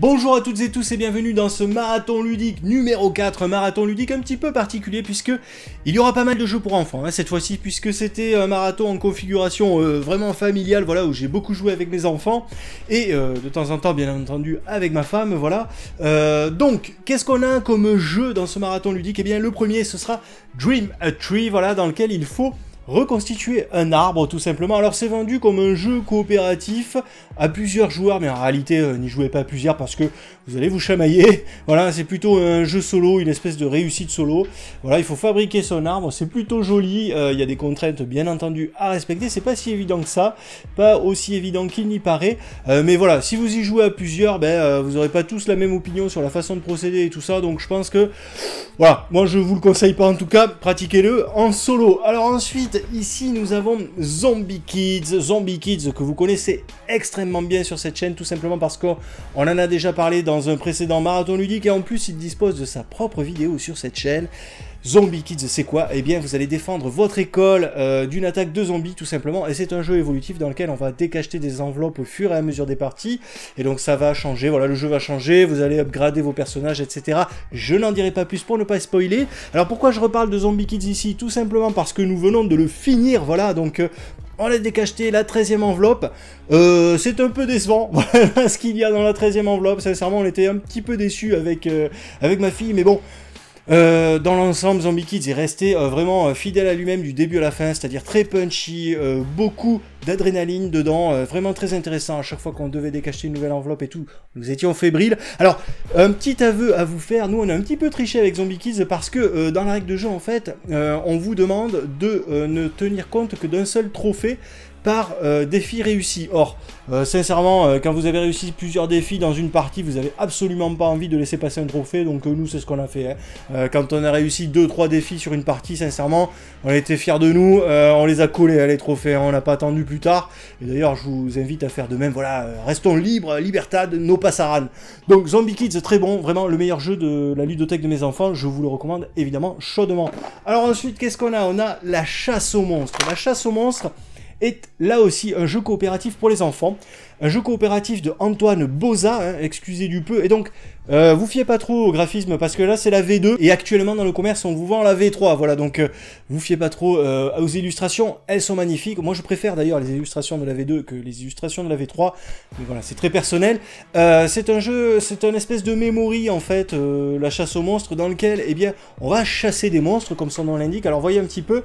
Bonjour à toutes et tous et bienvenue dans ce marathon ludique numéro 4, un marathon ludique un petit peu particulier puisque il y aura pas mal de jeux pour enfants cette fois-ci, puisque c'était un marathon en configuration vraiment familiale, voilà, où j'ai beaucoup joué avec mes enfants et de temps en temps bien entendu avec ma femme, voilà. Donc qu'est-ce qu'on a comme jeu dans ce marathon ludique? Eh bien le premier ce sera Dream a Tree, voilà, dans lequel il faut reconstituer un arbre tout simplement. Alors c'est vendu comme un jeu coopératif à plusieurs joueurs, mais en réalité n'y jouez pas à plusieurs parce que vous allez vous chamailler. Voilà, c'est plutôt un jeu solo, une espèce de réussite solo. Voilà, il faut fabriquer son arbre, c'est plutôt joli, il y a des contraintes bien entendu à respecter, c'est pas si évident que ça, pas aussi évident qu'il n'y paraît, mais voilà, si vous y jouez à plusieurs, vous n'aurez pas tous la même opinion sur la façon de procéder et tout ça, donc je pense que, voilà, moi je vous le conseille pas en tout cas, pratiquez-le en solo. Alors ensuite, ici nous avons Zombie Kids que vous connaissez extrêmement bien sur cette chaîne, tout simplement parce qu'on en a déjà parlé dans un précédent marathon ludique, et en plus il dispose de sa propre vidéo sur cette chaîne. Zombie Kids, c'est quoi? Eh bien, vous allez défendre votre école d'une attaque de zombies, tout simplement. Et c'est un jeu évolutif dans lequel on va décacheter des enveloppes au fur et à mesure des parties. Et donc, ça va changer. Voilà, le jeu va changer. Vous allez upgrader vos personnages, etc. Je n'en dirai pas plus pour ne pas spoiler. Alors, pourquoi je reparle de Zombie Kids ici? Tout simplement parce que nous venons de le finir. Voilà, donc... on a décacheté la 13e enveloppe, c'est un peu décevant, voilà ce qu'il y a dans la 13e enveloppe, sincèrement on était un petit peu déçus avec ma fille, mais bon, dans l'ensemble Zombie Kids est resté vraiment fidèle à lui-même du début à la fin, c'est-à-dire très punchy, beaucoup d'adrénaline dedans, vraiment très intéressant à chaque fois qu'on devait décacheter une nouvelle enveloppe et tout, nous étions fébriles. Alors, un petit aveu à vous faire, nous on a un petit peu triché avec Zombie Kids parce que dans la règle de jeu en fait, on vous demande de ne tenir compte que d'un seul trophée par défi réussi. Or, sincèrement, quand vous avez réussi plusieurs défis dans une partie, vous avez absolument pas envie de laisser passer un trophée, donc nous c'est ce qu'on a fait. Quand on a réussi 2-3 défis sur une partie, sincèrement, on était fiers de nous, on les a collés les trophées, on n'a pas attendu plus tard, et d'ailleurs je vous invite à faire de même, voilà, restons libres, libertad, no pasaran. Donc Zombie Kids, très bon, vraiment le meilleur jeu de la ludothèque de mes enfants, je vous le recommande évidemment chaudement. Alors ensuite, qu'est-ce qu'on a? On a la chasse aux monstres. La chasse aux monstres est là aussi un jeu coopératif pour les enfants, un jeu coopératif de Antoine Boza, excusez du peu, et donc vous fiez pas trop au graphisme parce que là c'est la V2 et actuellement dans le commerce on vous vend la V3, voilà, donc vous fiez pas trop aux illustrations, elles sont magnifiques, moi je préfère d'ailleurs les illustrations de la V2 que les illustrations de la V3, mais voilà, c'est très personnel. C'est un jeu, c'est une espèce de memory en fait, la chasse aux monstres, dans lequel eh bien on va chasser des monstres comme son nom l'indique. Alors voyez un petit peu,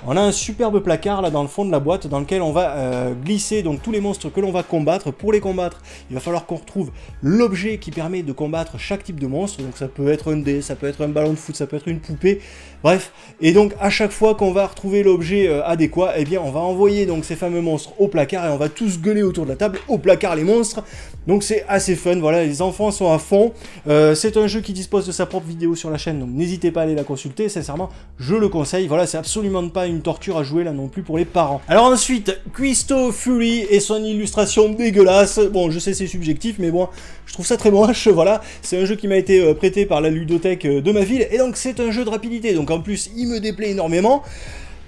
on a un superbe placard là dans le fond de la boîte dans lequel on va glisser donc tous les monstres que l'on va combattre. Pour les combattre, il va falloir qu'on retrouve l'objet qui permet de combattre chaque type de monstre, donc ça peut être un dé, ça peut être un ballon de foot, ça peut être une poupée, bref, et donc à chaque fois qu'on va retrouver l'objet adéquat, eh bien on va envoyer donc ces fameux monstres au placard et on va tous gueuler autour de la table, au placard les monstres, donc c'est assez fun, voilà, les enfants sont à fond, c'est un jeu qui dispose de sa propre vidéo sur la chaîne, donc n'hésitez pas à aller la consulter, sincèrement, je le conseille, voilà, c'est absolument pas une torture à jouer là non plus pour les parents. Alors ensuite, Cristo Fury et son illustration dégueulasse, bon je sais c'est subjectif mais bon je trouve ça très moche, voilà, c'est un jeu qui m'a été prêté par la ludothèque de ma ville et donc c'est un jeu de rapidité, donc en plus il me déplaît énormément.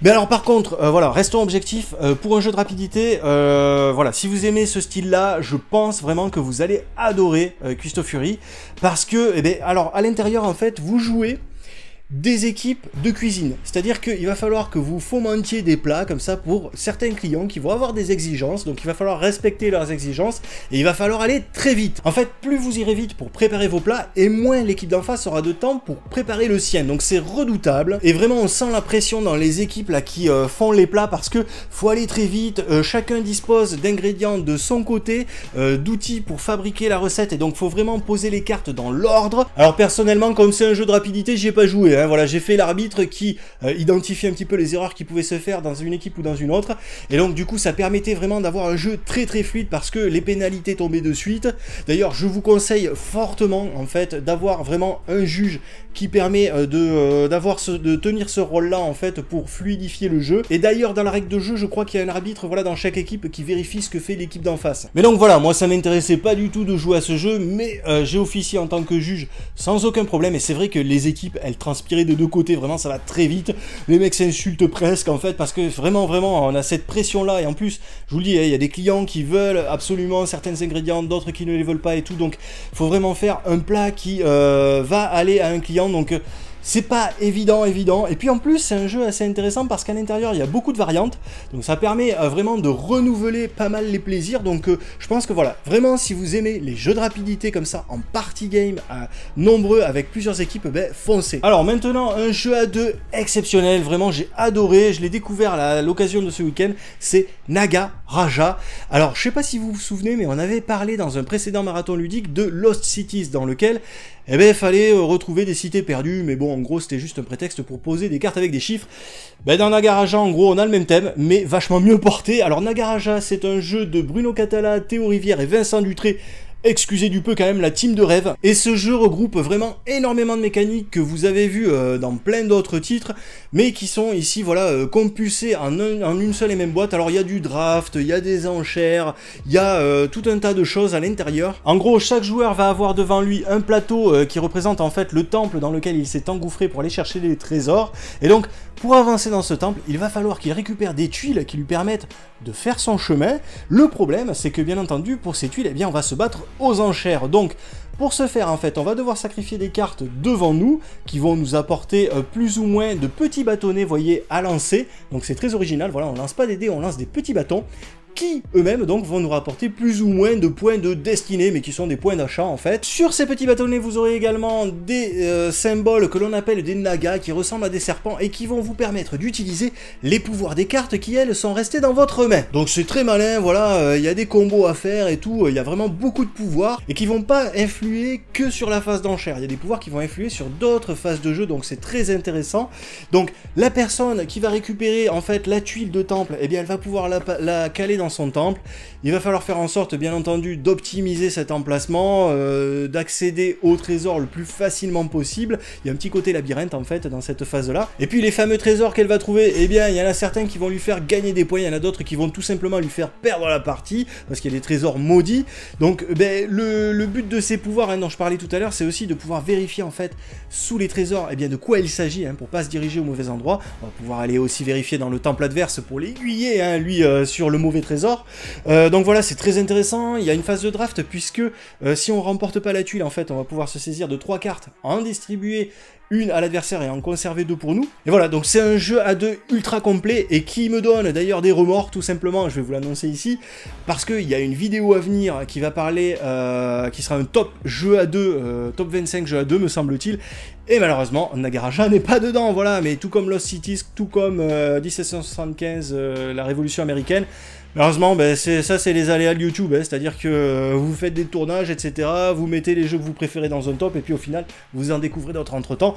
Mais alors par contre, voilà, restons objectifs, pour un jeu de rapidité, voilà, si vous aimez ce style-là, je pense vraiment que vous allez adorer Cristo Fury, parce que, eh bien, alors à l'intérieur en fait, vous jouez des équipes de cuisine, c'est-à-dire qu'il va falloir que vous fomentiez des plats comme ça pour certains clients qui vont avoir des exigences, donc il va falloir respecter leurs exigences et il va falloir aller très vite. En fait, plus vous irez vite pour préparer vos plats et moins l'équipe d'en face aura de temps pour préparer le sien, donc c'est redoutable et vraiment on sent la pression dans les équipes là qui font les plats parce que faut aller très vite, chacun dispose d'ingrédients de son côté, d'outils pour fabriquer la recette et donc faut vraiment poser les cartes dans l'ordre. Alors personnellement, comme c'est un jeu de rapidité, j'y ai pas joué, voilà, j'ai fait l'arbitre qui identifie un petit peu les erreurs qui pouvaient se faire dans une équipe ou dans une autre, et donc du coup ça permettait vraiment d'avoir un jeu très très fluide parce que les pénalités tombaient de suite. D'ailleurs je vous conseille fortement en fait d'avoir vraiment un juge qui permet de tenir ce rôle là en fait pour fluidifier le jeu, et d'ailleurs dans la règle de jeu je crois qu'il y a un arbitre, voilà, dans chaque équipe qui vérifie ce que fait l'équipe d'en face. Mais donc voilà, moi ça m'intéressait pas du tout de jouer à ce jeu, mais j'ai officié en tant que juge sans aucun problème, et c'est vrai que les équipes elles transpirent transpirer de deux côtés, vraiment ça va très vite, les mecs s'insultent presque en fait, parce que vraiment on a cette pression là, et en plus, je vous le dis, il y a des clients qui veulent absolument certains ingrédients, d'autres qui ne les veulent pas et tout, donc il faut vraiment faire un plat qui va aller à un client, donc c'est pas évident, et puis en plus c'est un jeu assez intéressant parce qu'à l'intérieur il y a beaucoup de variantes, donc ça permet vraiment de renouveler pas mal les plaisirs, donc je pense que voilà, vraiment si vous aimez les jeux de rapidité comme ça, en party game, nombreux, avec plusieurs équipes, ben foncez. Alors maintenant, un jeu à deux exceptionnel, vraiment j'ai adoré, je l'ai découvert à l'occasion de ce week-end, c'est Naga Raja. Alors je sais pas si vous vous souvenez, mais on avait parlé dans un précédent marathon ludique de Lost Cities, dans lequel eh ben, il fallait retrouver des cités perdues, mais bon, en gros, c'était juste un prétexte pour poser des cartes avec des chiffres. Ben, dans Naga Raja, en gros, on a le même thème, mais vachement mieux porté. Alors, Naga Raja, c'est un jeu de Bruno Catala, Théo Rivière et Vincent Dutré. Excusez du peu quand même, la team de rêve. Et ce jeu regroupe vraiment énormément de mécaniques que vous avez vues dans plein d'autres titres, mais qui sont ici, voilà, compulsés en une seule et même boîte. Alors il y a du draft, il y a des enchères, il y a tout un tas de choses à l'intérieur. En gros, chaque joueur va avoir devant lui un plateau qui représente en fait le temple dans lequel il s'est engouffré pour aller chercher des trésors. Et donc, pour avancer dans ce temple, il va falloir qu'il récupère des tuiles qui lui permettent de faire son chemin. Le problème, c'est que bien entendu, pour ces tuiles, eh bien, on va se battre aux enchères. Donc, pour ce faire, en fait, on va devoir sacrifier des cartes devant nous, qui vont nous apporter plus ou moins de petits bâtonnets, voyez, à lancer. Donc c'est très original, voilà, on lance pas des dés, on lance des petits bâtons, qui eux-mêmes donc vont nous rapporter plus ou moins de points de destinée, mais qui sont des points d'achat en fait. Sur ces petits bâtonnets, vous aurez également des symboles que l'on appelle des nagas, qui ressemblent à des serpents et qui vont vous permettre d'utiliser les pouvoirs des cartes qui elles sont restées dans votre main. Donc c'est très malin, voilà, il y a des combos à faire et tout, il y a vraiment beaucoup de pouvoirs et qui vont pas influer que sur la phase d'enchère. Il y a des pouvoirs qui vont influer sur d'autres phases de jeu, donc c'est très intéressant. Donc la personne qui va récupérer en fait la tuile de temple, eh bien elle va pouvoir la caler dans son temple. Il va falloir faire en sorte, bien entendu, d'optimiser cet emplacement, d'accéder au trésor le plus facilement possible. Il y a un petit côté labyrinthe en fait dans cette phase-là. Et puis les fameux trésors qu'elle va trouver, eh bien il y en a certains qui vont lui faire gagner des points, il y en a d'autres qui vont tout simplement lui faire perdre la partie, parce qu'il y a des trésors maudits. Donc ben, le but de ces pouvoirs dont je parlais tout à l'heure, c'est aussi de pouvoir vérifier en fait sous les trésors, eh bien de quoi il s'agit, pour pas se diriger au mauvais endroit. On va pouvoir aller aussi vérifier dans le temple adverse pour l'aiguiller, lui, sur le mauvais trésor. Donc voilà, c'est très intéressant. Il y a une phase de draft puisque si on remporte pas la tuile, en fait, on va pouvoir se saisir de 3 cartes, en distribuer une à l'adversaire et en conserver 2 pour nous. Et voilà, donc c'est un jeu à 2 ultra complet et qui me donne d'ailleurs des remords, tout simplement, je vais vous l'annoncer ici, parce qu'il y a une vidéo à venir qui va parler, qui sera un top jeu à 2, top 25 jeux à 2 me semble-t-il, et malheureusement, Naga Raja n'est pas dedans, voilà, mais tout comme Lost Cities, tout comme 1775, la Révolution américaine, malheureusement, ben ça c'est les aléas de YouTube, c'est-à-dire que vous faites des tournages, etc., vous mettez les jeux que vous préférez dans un top, et puis au final, vous en découvrez d'autres entre-temps.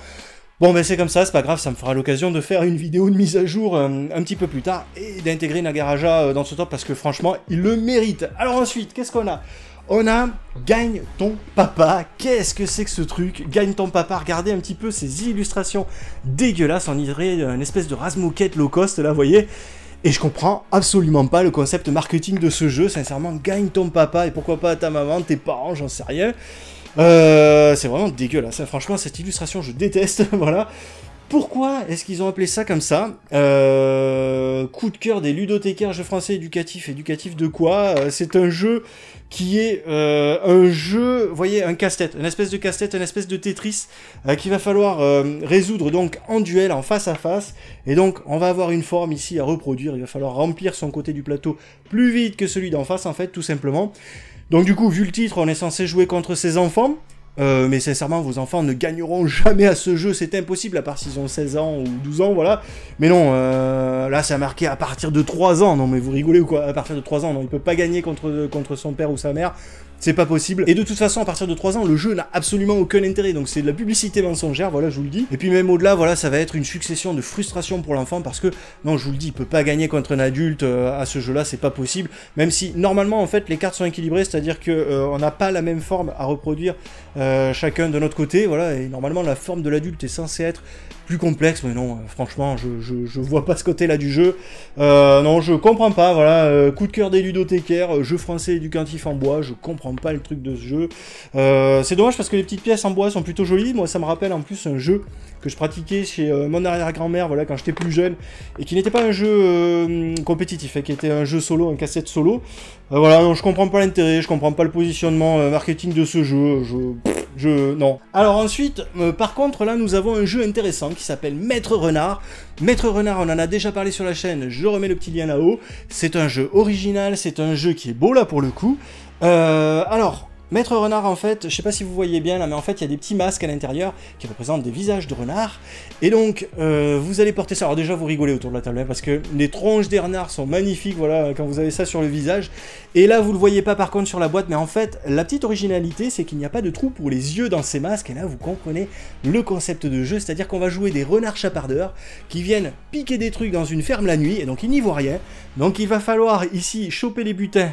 Bon ben c'est comme ça, c'est pas grave, ça me fera l'occasion de faire une vidéo de mise à jour un petit peu plus tard, et d'intégrer Naga Raja dans ce top, parce que franchement, il le mérite. Alors ensuite, qu'est-ce qu'on a ? On a Gagne ton papa. Qu'est-ce que c'est que ce truc? Gagne ton papa, regardez un petit peu ces illustrations dégueulasses, on dirait une espèce de Razmoket low cost, là, vous voyez. Et je comprends absolument pas le concept marketing de ce jeu, sincèrement, gagne ton papa, et pourquoi pas ta maman, tes parents, j'en sais rien. C'est vraiment dégueulasse, franchement, cette illustration, je déteste, voilà. Pourquoi est-ce qu'ils ont appelé ça comme ça? Coup de cœur des ludothécaires, jeux français éducatif de quoi? C'est un jeu qui est un jeu, vous voyez, un casse-tête, une espèce de casse-tête, une espèce de Tetris qu'il va falloir résoudre donc en duel, en face à face, et donc on va avoir une forme ici à reproduire, il va falloir remplir son côté du plateau plus vite que celui d'en face en fait, tout simplement. Donc du coup, vu le titre, on est censé jouer contre ses enfants, mais sincèrement, vos enfants ne gagneront jamais à ce jeu, c'est impossible, à part s'ils ont 16 ans ou 12 ans, voilà. Mais non, là, c'est marqué à partir de 3 ans, non mais vous rigolez ou quoi? À partir de 3 ans, non, il peut pas gagner contre son père ou sa mère, c'est pas possible. Et de toute façon, à partir de 3 ans, le jeu n'a absolument aucun intérêt, donc c'est de la publicité mensongère, voilà, je vous le dis. Et puis même au-delà, voilà, ça va être une succession de frustrations pour l'enfant, parce que, non, je vous le dis, il peut pas gagner contre un adulte à ce jeu-là, c'est pas possible, même si, normalement, en fait, les cartes sont équilibrées, c'est-à-dire que on n'a pas la même forme à reproduire chacun de notre côté, voilà, et normalement, la forme de l'adulte est censée être plus complexe, mais non, franchement, je vois pas ce côté-là du jeu, non, je comprends pas, voilà, coup de cœur des ludothécaires, jeu français éducatif en bois, je comprends comprends pas le truc de ce jeu. C'est dommage parce que les petites pièces en bois sont plutôt jolies. Moi, ça me rappelle en plus un jeu que je pratiquais chez mon arrière-grand-mère, voilà, quand j'étais plus jeune, et qui n'était pas un jeu compétitif, qui était un jeu solo, un cassette solo. Voilà, non, je comprends pas l'intérêt, je comprends pas le positionnement marketing de ce jeu, non. Alors ensuite, par contre, là, nous avons un jeu intéressant qui s'appelle Maître Renard. Maître Renard, on en a déjà parlé sur la chaîne, je remets le petit lien là-haut. C'est un jeu original, c'est un jeu qui est beau là pour le coup. Alors, Maître Renard, en fait, je sais pas si vous voyez bien là, mais en fait, il y a des petits masques à l'intérieur qui représentent des visages de renards. Et donc, vous allez porter ça. Alors déjà, vous rigolez autour de la table, hein, parce que les tronches des renards sont magnifiques, voilà, quand vous avez ça sur le visage. Et là, vous le voyez pas par contre sur la boîte, mais en fait, la petite originalité, c'est qu'il n'y a pas de trou pour les yeux dans ces masques. Et là, vous comprenez le concept de jeu, c'est-à-dire qu'on va jouer des renards chapardeurs qui viennent piquer des trucs dans une ferme la nuit, et donc ils n'y voient rien. Donc il va falloir ici choper les butins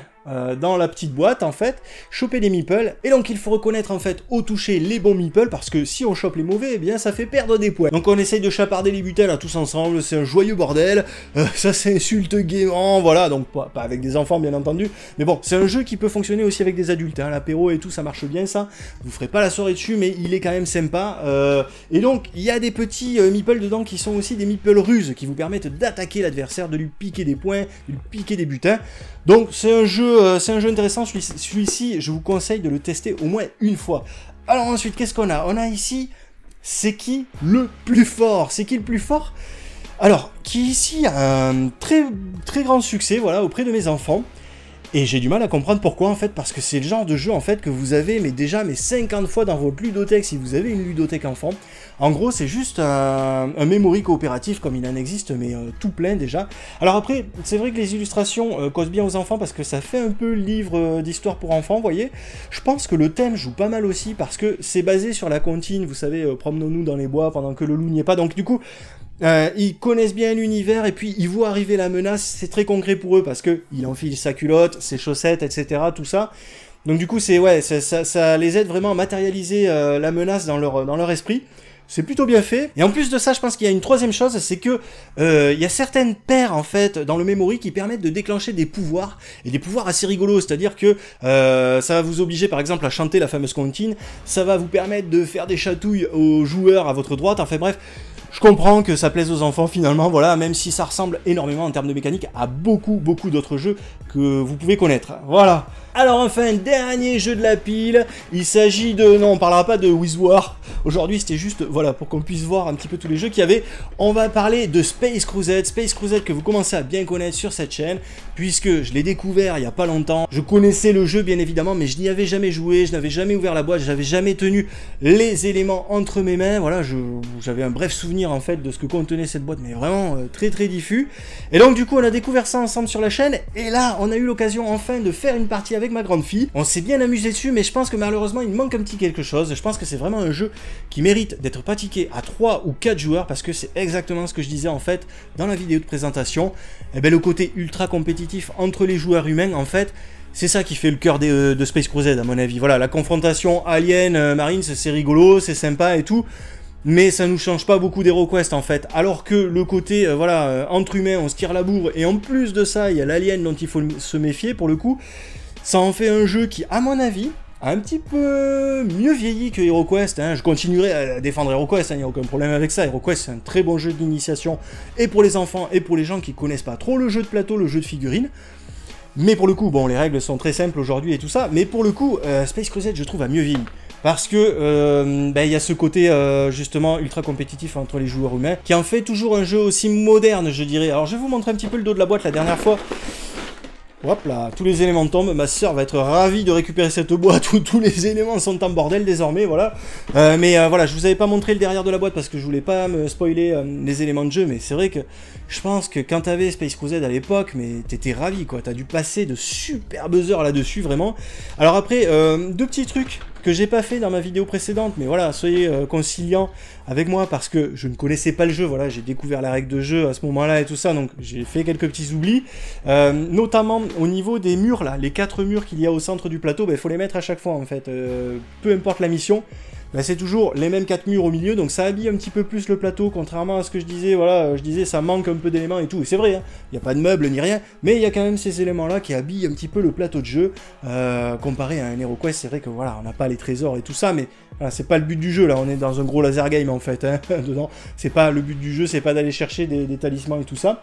dans la petite boîte en fait, choper les meeples, et donc il faut reconnaître en fait au toucher les bons meeples, parce que si on chope les mauvais, eh bien ça fait perdre des points. Donc on essaye de chaparder les butins là tous ensemble, c'est un joyeux bordel, ça s'insulte gaiement, voilà, donc pas avec des enfants bien entendu, mais bon, c'est un jeu qui peut fonctionner aussi avec des adultes, hein, l'apéro et tout, ça marche bien ça, vous ferez pas la soirée dessus, mais il est quand même sympa, et donc il y a des petits meeples dedans qui sont aussi des meeples ruses, qui vous permettent d'attaquer l'adversaire, de lui piquer des points, de lui piquer des butins. Donc c'est un jeu intéressant, celui-ci, je vous conseille de le tester au moins une fois. Alors ensuite, qu'est-ce qu'on a? On a ici, c'est qui le plus fort? C'est qui le plus fort? Alors, qui ici a un très grand succès, voilà, auprès de mes enfants. Et j'ai du mal à comprendre pourquoi en fait, parce que c'est le genre de jeu en fait que vous avez mais 50 fois dans votre ludothèque si vous avez une ludothèque enfant. En gros c'est juste un memory coopératif comme il en existe mais tout plein déjà. Alors après c'est vrai que les illustrations causent bien aux enfants parce que ça fait un peu livre d'histoire pour enfants, vous voyez. Je pense que le thème joue pas mal aussi parce que c'est basé sur la comptine, vous savez, promenons-nous dans les bois pendant que le loup n'y est pas, donc du coup... ils connaissent bien l'univers et puis ils voient arriver la menace, c'est très concret pour eux parce que il enfile sa culotte, ses chaussettes, etc. tout ça. Donc du coup c'est ouais, ça les aide vraiment à matérialiser la menace dans leur esprit. C'est plutôt bien fait. Et en plus de ça, je pense qu'il y a une troisième chose, c'est que il y a certaines paires en fait dans le memory qui permettent de déclencher des pouvoirs et des pouvoirs assez rigolos. C'est-à-dire que ça va vous obliger par exemple à chanter la fameuse comptine, ça va vous permettre de faire des chatouilles aux joueurs à votre droite. Enfin bref. Je comprends que ça plaise aux enfants finalement, voilà, même si ça ressemble énormément en termes de mécanique à beaucoup d'autres jeux que vous pouvez connaître. Voilà. Alors enfin, dernier jeu de la pile, il s'agit de... Non, on parlera pas de Wizwar. Aujourd'hui, c'était juste, voilà, pour qu'on puisse voir un petit peu tous les jeux qu'il y avait. On va parler de Space Crusade. Space Crusade que vous commencez à bien connaître sur cette chaîne, puisque je l'ai découvert il y a pas longtemps. Je connaissais le jeu, bien évidemment, mais je n'y avais jamais joué, je n'avais jamais ouvert la boîte, je n'avais jamais tenu les éléments entre mes mains. Voilà, j'avais un bref souvenir, en fait, de ce que contenait cette boîte, mais vraiment très diffus. Et donc, du coup, on a découvert ça ensemble sur la chaîne, et là, on a eu l'occasion, enfin, de faire une partie avec ma grande fille. On s'est bien amusé dessus, mais je pense que malheureusement il manque un petit quelque chose. Je pense que c'est vraiment un jeu qui mérite d'être pratiqué à 3 ou 4 joueurs parce que c'est exactement ce que je disais en fait dans la vidéo de présentation. Et bien le côté ultra compétitif entre les joueurs humains en fait, c'est ça qui fait le cœur de Space Crusade à mon avis. Voilà, la confrontation Alien Marines, c'est rigolo, c'est sympa et tout. Mais ça nous change pas beaucoup d'HeroQuest en fait, alors que le côté, voilà, entre humains, on se tire la bourre, et en plus de ça, il y a l'alien dont il faut se méfier pour le coup. Ça en fait un jeu qui, à mon avis, a un petit peu mieux vieilli que HeroQuest. Hein. Je continuerai à défendre HeroQuest, il n'y a aucun problème avec ça. HeroQuest, c'est un très bon jeu d'initiation, et pour les enfants, et pour les gens qui connaissent pas trop le jeu de plateau, le jeu de figurines. Mais pour le coup, bon, les règles sont très simples aujourd'hui et tout ça, mais pour le coup, Space Crusade, je trouve, a mieux vieilli. Parce que y a ce côté justement ultra compétitif entre les joueurs humains qui en fait toujours un jeu aussi moderne, je dirais. Alors je vais vous montrer un petit peu le dos de la boîte la dernière fois. Hop là, tous les éléments tombent, ma soeur va être ravie de récupérer cette boîte où tous les éléments sont en bordel désormais, voilà. Voilà, je vous avais pas montré le derrière de la boîte parce que je voulais pas me spoiler les éléments de jeu, mais c'est vrai que je pense que quand t'avais Space Crusade à l'époque, mais t'étais ravi quoi, t'as dû passer de superbes heures là-dessus, vraiment. Alors après, deux petits trucs que j'ai pas fait dans ma vidéo précédente, mais voilà, soyez conciliants avec moi parce que je ne connaissais pas le jeu, voilà, j'ai découvert la règle de jeu à ce moment-là et tout ça, donc j'ai fait quelques petits oublis, notamment au niveau des murs là, les 4 murs qu'il y a au centre du plateau, il faut les mettre à chaque fois en fait, peu importe la mission. ben, c'est toujours les mêmes 4 murs au milieu, donc ça habille un petit peu plus le plateau, contrairement à ce que je disais, voilà, je disais ça manque un peu d'éléments et tout, et c'est vrai, hein, il n'y a pas de meubles ni rien, mais il y a quand même ces éléments-là qui habillent un petit peu le plateau de jeu, comparé à un HeroQuest, c'est vrai que voilà, on n'a pas les trésors et tout ça, mais voilà, c'est pas le but du jeu, là, on est dans un gros laser game en fait, hein, dedans, c'est pas le but du jeu, c'est pas d'aller chercher des talismans et tout ça.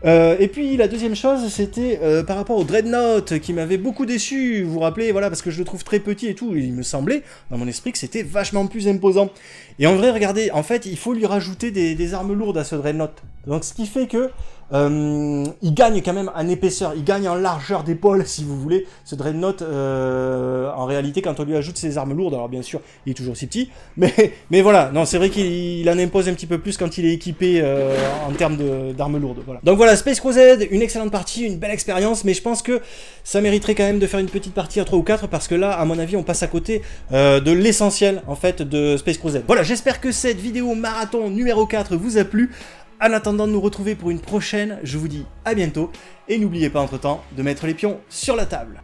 Et puis la deuxième chose, c'était par rapport au Dreadnought, qui m'avait beaucoup déçu, vous vous rappelez, voilà, parce que je le trouve très petit et tout, et il me semblait, dans mon esprit, que c'était vachement plus imposant. Et en vrai, regardez, en fait, il faut lui rajouter des armes lourdes à ce Dreadnought. Donc ce qui fait que il gagne quand même en épaisseur, il gagne en largeur d'épaule, si vous voulez, ce Dreadnought, en réalité, quand on lui ajoute ses armes lourdes, alors bien sûr, il est toujours si petit, mais voilà, non, c'est vrai qu'il en impose un petit peu plus quand il est équipé en termes d'armes lourdes, voilà. Donc voilà, Space Crusade, une excellente partie, une belle expérience, mais je pense que ça mériterait quand même de faire une petite partie à 3 ou 4, parce que là, à mon avis, on passe à côté de l'essentiel, en fait, de Space Crusade. Voilà, j'espère que cette vidéo marathon numéro 4 vous a plu. En attendant de nous retrouver pour une prochaine, je vous dis à bientôt, et n'oubliez pas entre-temps de mettre les pions sur la table.